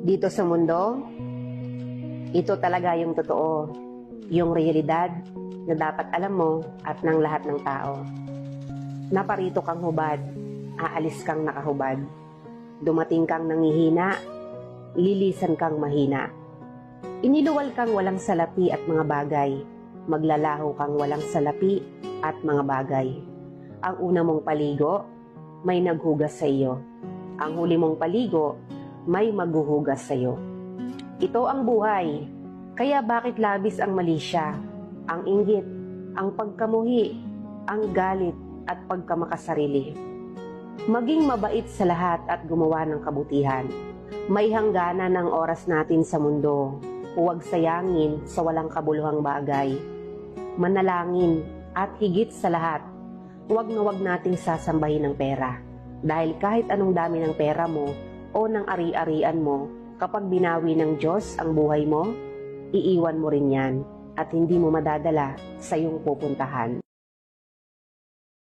Dito sa mundo, ito talaga yung totoo, yung realidad na dapat alam mo at ng lahat ng tao. Naparito kang hubad, aalis kang nakahubad. Dumating kang nangihina, lilisan kang mahina. Iniluwal kang walang salapi at mga bagay, maglalaho kang walang salapi at mga bagay. Ang una mong paligo, may naghugas sa iyo. Ang huli mong paligo, may maghuhugas sa iyo. Ito ang buhay, kaya bakit labis ang mali siya, ang inggit, ang pagkamuhi, ang galit at pagkamakasarili. Maging mabait sa lahat at gumawa ng kabutihan. May hangganan ng oras natin sa mundo. Huwag sayangin sa walang kabuluhang bagay. Manalangin at higit sa lahat, huwag na huwag nating sasambahin ng pera. Dahil kahit anong dami ng pera mo o ng ari-arian mo, kapag binawi ng Diyos ang buhay mo, iiwan mo rin yan at hindi mo madadala sa iyong pupuntahan.